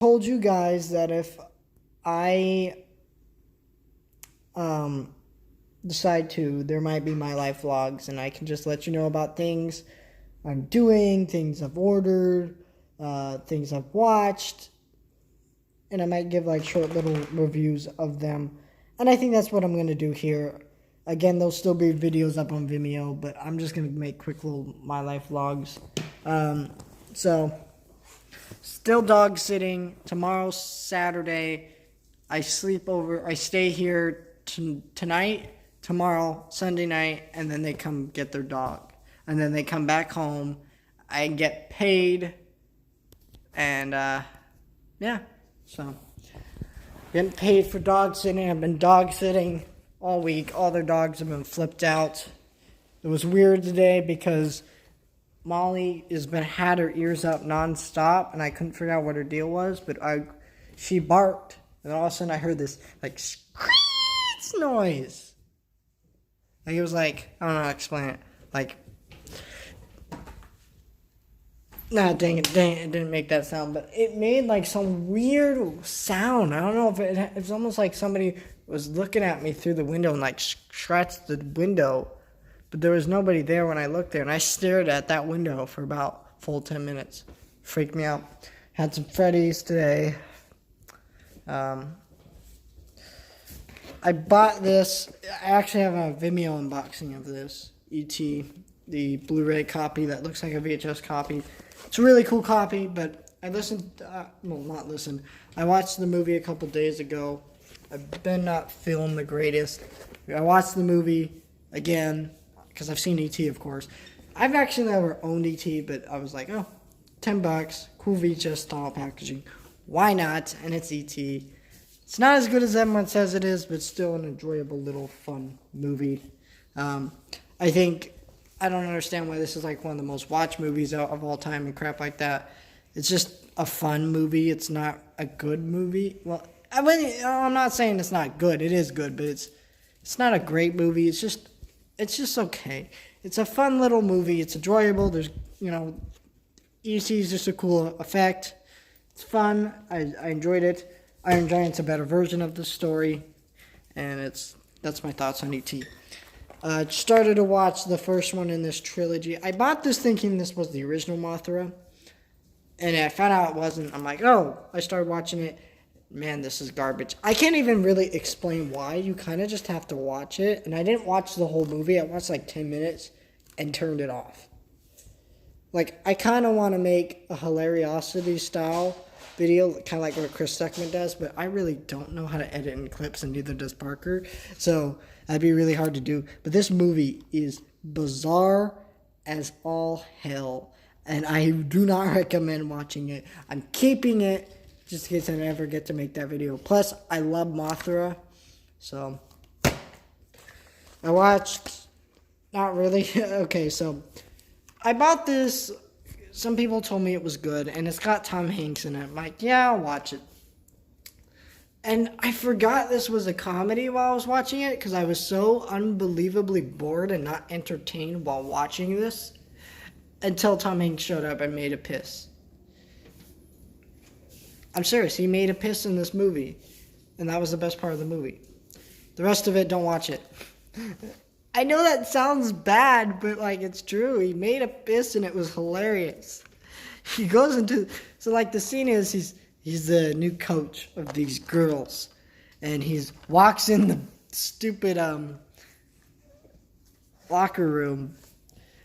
told you guys that if I decide to, there might be my life vlogs, and I can just let you know about things I'm doing, things I've ordered, things I've watched, and I might give like short little reviews of them. And I think that's what I'm gonna do here. Again, there'll still be videos up on Vimeo, but I'm just gonna make quick little my life vlogs. So still dog sitting. Tomorrow's Saturday. I stay here tonight, tomorrow, Sunday night, and then they come get their dog. And then they come back home. I get paid. And, yeah. So, getting paid for dog sitting. I've been dog sitting all week. All their dogs have been flipped out. It was weird today because Molly had her ears up nonstop, and I couldn't figure out what her deal was, but she barked, and all of a sudden I heard this, like, screech noise. Like, it was like, I don't know how to explain it. Like, nah, dang it, it didn't make that sound, but it made, like, some weird sound. I don't know if it's almost like somebody was looking at me through the window and, like, scratched the window. But there was nobody there when I looked there, and I stared at that window for about full 10 minutes. Freaked me out. Had some Freddy's today. I bought this. I actually have a Vimeo unboxing of this. E.T., the Blu-ray copy that looks like a VHS copy. It's a really cool copy, but I watched the movie a couple days ago. I've been not feeling the greatest. I watched the movie again, because I've seen E.T., of course. I've actually never owned E.T., but I was like, oh, $10, cool VHS style packaging. Why not? And it's E.T. It's not as good as everyone says it is, but still an enjoyable little fun movie. I don't understand why this is like one of the most watched movies of all time and crap like that. It's just a fun movie. It's not a good movie. Well, I'm not saying it's not good. It is good, but it's not a great movie. It's just okay. It's a fun little movie. It's enjoyable. There's, E.T. is just a cool effect. It's fun. I enjoyed it. Iron Giant's a better version of the story. And that's my thoughts on E.T. Started to watch the first one in this trilogy. I bought this thinking this was the original Mothra. And I found out it wasn't. I'm like, oh. I started watching it. Man, this is garbage. I can't even really explain why. You kind of just have to watch it. And I didn't watch the whole movie. I watched like 10 minutes and turned it off. Like, I kind of want to make a hilariosity style video, kind of like what Chris Stuckman does, but I really don't know how to edit in clips, and neither does Parker. So that'd be really hard to do. But this movie is bizarre as all hell. And I do not recommend watching it. I'm keeping it just in case I never get to make that video. Plus, I love Mothra. So, I watched... Not really. Okay, so... I bought this. Some people told me it was good. And it's got Tom Hanks in it. I'm like, yeah, I'll watch it. And I forgot this was a comedy while I was watching it. Because I was so unbelievably bored and not entertained while watching this. Until Tom Hanks showed up and made a piss. I'm serious, he made a piss in this movie. And that was the best part of the movie. The rest of it, don't watch it. I know that sounds bad, but like it's true. He made a piss and it was hilarious. He goes into... So like the scene is he's the new coach of these girls. And he walks in the stupid locker room.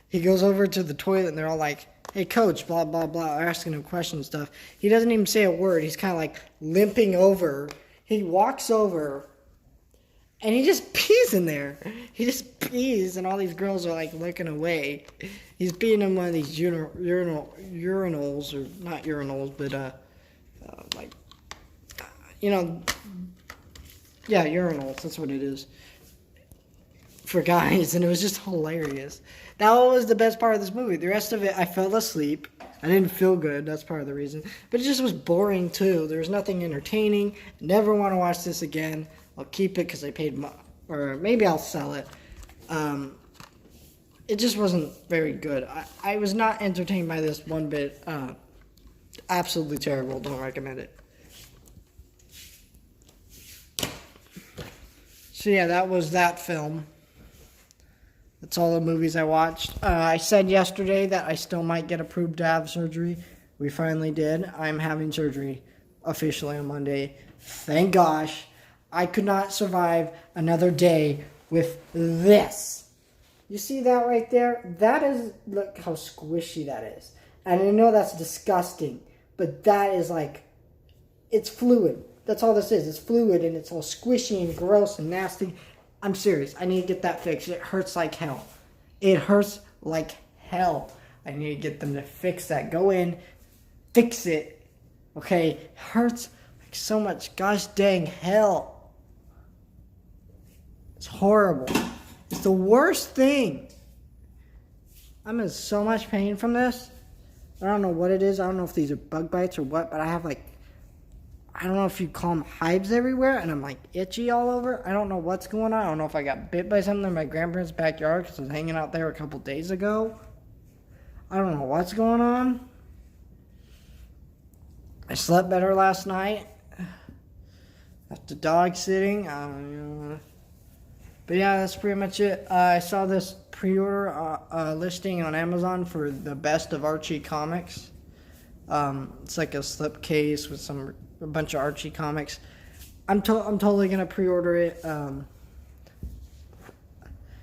He goes over to the toilet and they're all like, hey, coach, blah, blah, blah, asking him questions and stuff. He doesn't even say a word. He's kind of like limping over. He walks over, and he just pees in there. He just pees, and all these girls are like looking away. He's peeing in one of these urinals, or not urinals, but yeah, urinals. That's what it is. For guys, and it was just hilarious. That was the best part of this movie. The rest of it, I fell asleep. I didn't feel good. That's part of the reason. But it just was boring, too. There was nothing entertaining. Never want to watch this again. I'll keep it because I paid or maybe I'll sell it. It just wasn't very good. I was not entertained by this one bit. Absolutely terrible. Don't recommend it. So yeah, that was that film. That's all the movies I watched. I said yesterday that I still might get approved to have surgery. We finally did. I'm having surgery officially on Monday. Thank gosh. I could not survive another day with this. You see that right there? That is, look how squishy that is. And I know that's disgusting, but that is like, it's fluid. That's all this is. It's fluid and it's all squishy and gross and nasty. I'm serious. I need to get that fixed. It hurts like hell. It hurts like hell. I need to get them to fix that. Go in, fix it. Okay? It hurts like so much gosh dang hell. It's horrible. It's the worst thing. I'm in so much pain from this. I don't know what it is. I don't know if these are bug bites or what, but I have like, I don't know if you call them hives everywhere, and I'm like itchy all over. I don't know what's going on. I don't know if I got bit by something in my grandparents' backyard because I was hanging out there a couple days ago. I don't know what's going on. I slept better last night after dog sitting. But yeah, that's pretty much it. I saw this pre-order listing on Amazon for the best of Archie comics. It's like a slipcase with a bunch of Archie comics. I'm totally gonna pre-order it.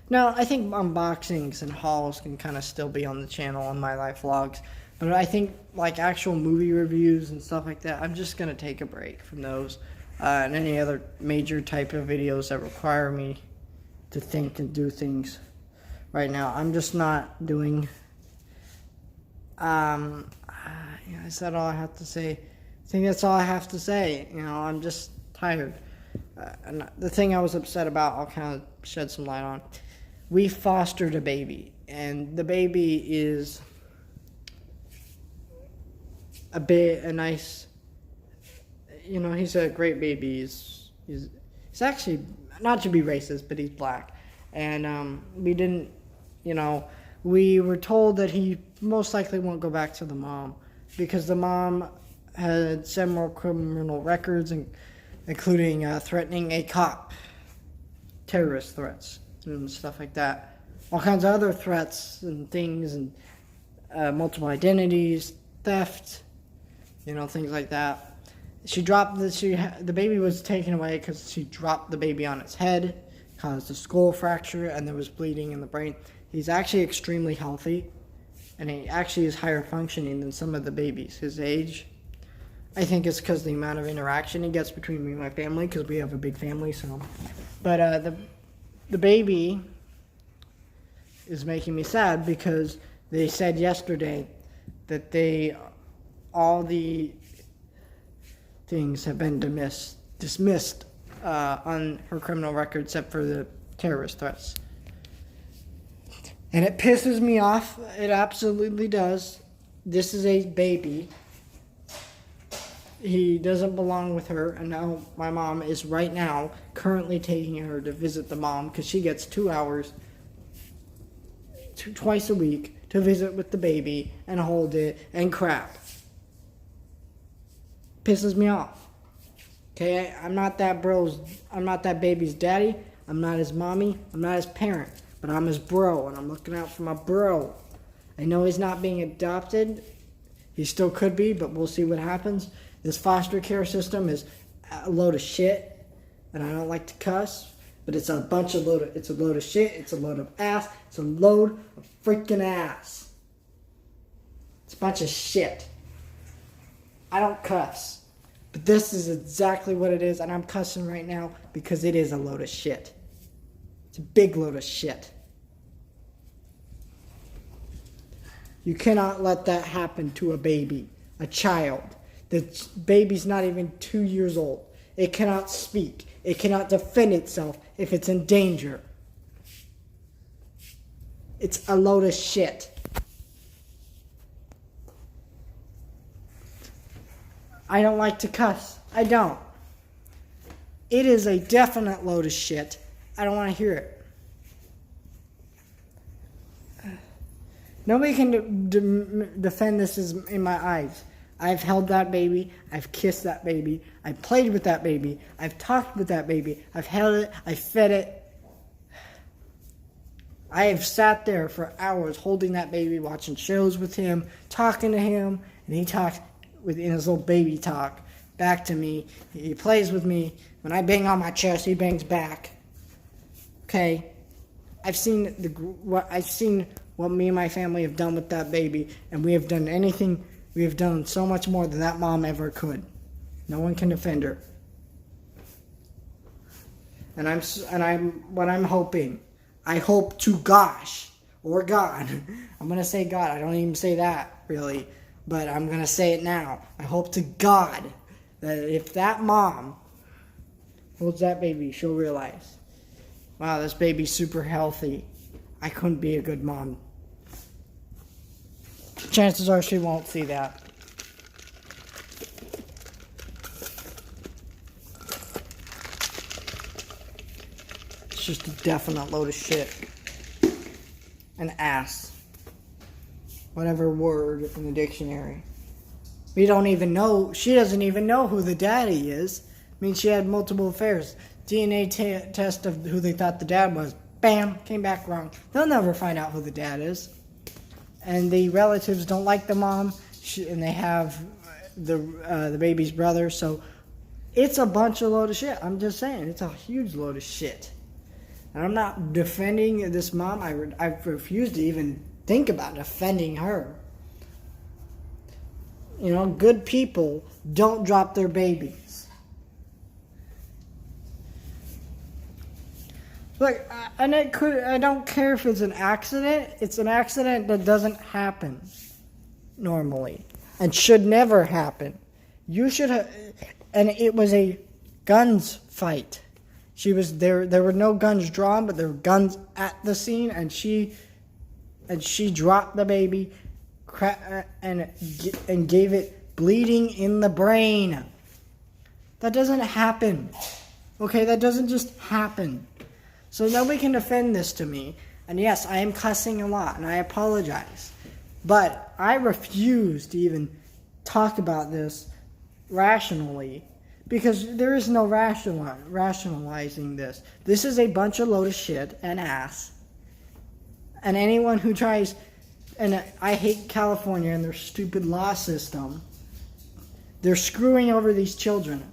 Now I think unboxings and hauls can kind of still be on the channel on my life vlogs, but I think like actual movie reviews and stuff like that, I'm just gonna take a break from those and any other major type of videos that require me to think and do things. Right now, I'm just not doing. Is that all I have to say? I think that's all I have to say. You know, I'm just tired. And the thing I was upset about, I'll kind of shed some light on. We fostered a baby, and the baby is a nice. You know, he's a great baby. He's actually, not to be racist, but he's black, and we didn't. You know, we were told that he most likely won't go back to the mom because the mom had several criminal records, including threatening a cop, terrorist threats, and stuff like that. All kinds of other threats and things, and multiple identities, theft, you know, things like that. The baby was taken away because she dropped the baby on its head, caused a skull fracture, and there was bleeding in the brain. He's actually extremely healthy, and he actually is higher functioning than some of the babies his age. I think it's because the amount of interaction he gets between me and my family, because we have a big family. So, but the baby is making me sad because they said yesterday that all the things have been dismissed on her criminal record except for the terrorist threats. And it pisses me off. It absolutely does. This is a baby. He doesn't belong with her. And now my mom is right now currently taking her to visit the mom because she gets 2 hours twice a week to visit with the baby and hold it and crap. Pisses me off. Okay, I'm not that baby's daddy. I'm not his mommy. I'm not his parent. But I'm his bro, and I'm looking out for my bro. I know he's not being adopted. He still could be, but we'll see what happens. This foster care system is a load of shit, and I don't like to cuss, but it's a load of shit, it's a load of ass, it's a load of freaking ass. It's a bunch of shit. I don't cuss, but this is exactly what it is, and I'm cussing right now because it is a load of shit. It's a big load of shit. You cannot let that happen to a baby, a child. The baby's not even 2 years old. It cannot speak. It cannot defend itself if it's in danger. It's a load of shit. I don't like to cuss. I don't. It is a definite load of shit. I don't want to hear it. Nobody can defend this in my eyes. I've held that baby. I've kissed that baby. I've played with that baby. I've talked with that baby. I've held it. I've fed it. I have sat there for hours holding that baby, watching shows with him, talking to him, and he talks in his little baby talk back to me. He plays with me. When I bang on my chest, he bangs back. Okay, I've seen what me and my family have done with that baby, and we have done so much more than that mom ever could. No one can defend her. And I'm hoping. I hope to gosh, or God. I'm going to say God. I don't even say that, really. But I'm going to say it now. I hope to God that if that mom holds that baby, she'll realize, wow, this baby's super healthy. I couldn't be a good mom. Chances are she won't see that. It's just a definite load of shit. An ass. Whatever word in the dictionary. We don't even know. She doesn't even know who the daddy is. I mean, she had multiple affairs. DNA test of who they thought the dad was. Bam, came back wrong. They'll never find out who the dad is. And the relatives don't like the mom. And they have the baby's brother. So it's a bunch of load of shit. I'm just saying, it's a huge load of shit. And I'm not defending this mom. I refuse to even think about defending her. You know, good people don't drop their babies. Look, I don't care if it's an accident. It's an accident that doesn't happen normally and should never happen. You should have, and it was a guns fight. She was there. There were no guns drawn, but there were guns at the scene, and she dropped the baby, and gave it bleeding in the brain. That doesn't happen. Okay, that doesn't just happen. So nobody can defend this to me. And yes, I am cussing a lot, and I apologize. But I refuse to even talk about this rationally. Because there is no rationalizing this. This is a bunch of load of shit and ass. And anyone who tries... And I hate California and their stupid law system. They're screwing over these children.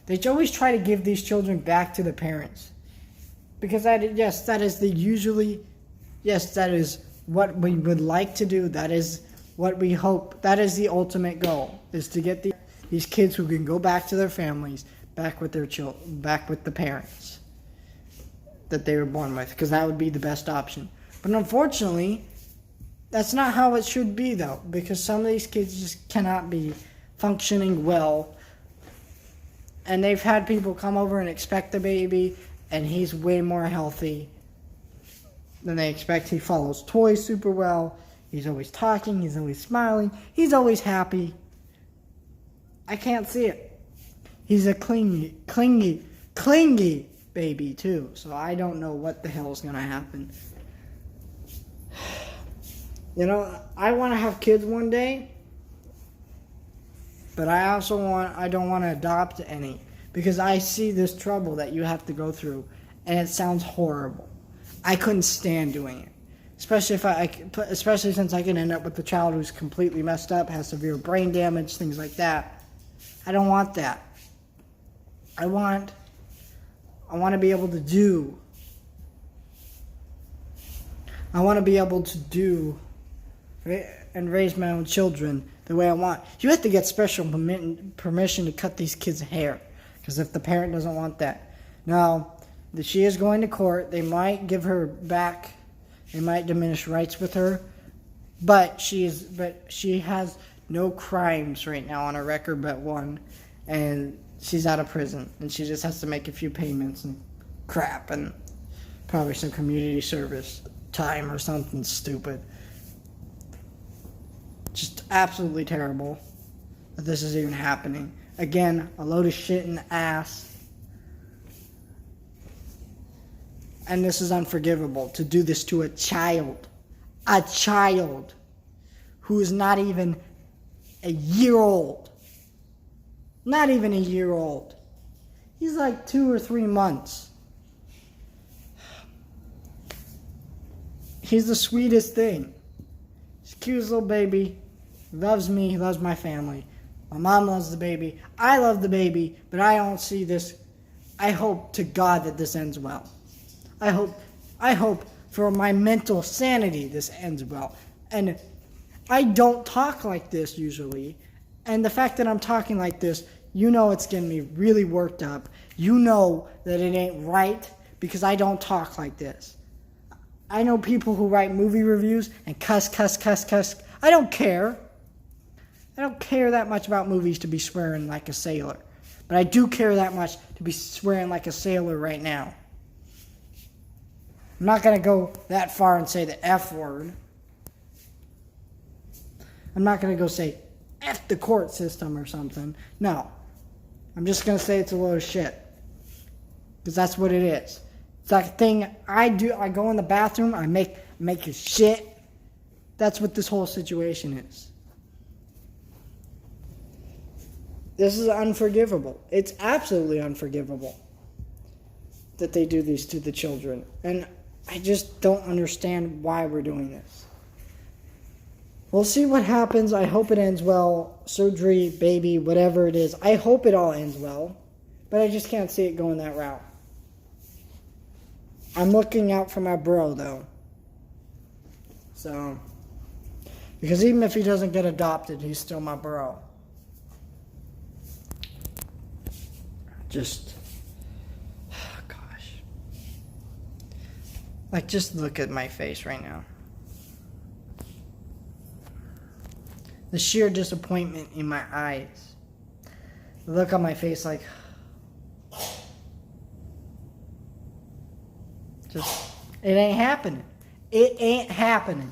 They always try to give these children back to the parents. Because that is what we would like to do. That is what we hope. That is the ultimate goal, is to get these kids who can go back to their families, back with their back with the parents that they were born with, because that would be the best option. But unfortunately, that's not how it should be, though, because some of these kids just cannot be functioning well. And they've had people come over and expect the baby, and he's way more healthy than they expect. He follows toys super well. He's always talking. He's always smiling. He's always happy. I can't see it. He's a clingy baby, too. So I don't know what the hell is going to happen. You know, I want to have kids one day. But I don't want to adopt any. Because I see this trouble that you have to go through. And it sounds horrible. I couldn't stand doing it. Especially since I can end up with a child who's completely messed up, has severe brain damage, things like that. I don't want that. I want to be able to do. I want to be able to do and raise my own children the way I want. You have to get special permission to cut these kids' hair. Because if the parent doesn't want that. Now, she is going to court. They might give her back. They might diminish rights with her. But she has no crimes right now on her record but one. And she's out of prison. And she just has to make a few payments and crap. And probably some community service time or something stupid. Just absolutely terrible that this is even happening. Again, a load of shit in the ass. And this is unforgivable, to do this to a child. A child who is not even a year old. Not even a year old. He's like 2 or 3 months. He's the sweetest thing. He's the cutest little baby. He loves me. He loves my family. My mom loves the baby. I love the baby, but I don't see this. I hope to God that this ends well. I hope for my mental sanity this ends well. And I don't talk like this usually. And the fact that I'm talking like this, you know it's getting me really worked up. You know that it ain't right because I don't talk like this. I know people who write movie reviews and cuss. I don't care. I don't care that much about movies to be swearing like a sailor. But I do care that much to be swearing like a sailor right now. I'm not going to go that far and say the F word. I'm not going to go say F the court system or something. No. I'm just going to say it's a load of shit. Because that's what it is. It's like a thing I do. I go in the bathroom. I make a shit. That's what this whole situation is. This is unforgivable. It's absolutely unforgivable that they do this to the children. And I just don't understand why we're doing this. We'll see what happens. I hope it ends well. Surgery, baby, whatever it is. I hope it all ends well. But I just can't see it going that route. I'm looking out for my bro, though. So, because even if he doesn't get adopted, he's still my bro. Just, oh gosh. Like, just look at my face right now. The sheer disappointment in my eyes. The look on my face like, just, it ain't happening. It ain't happening.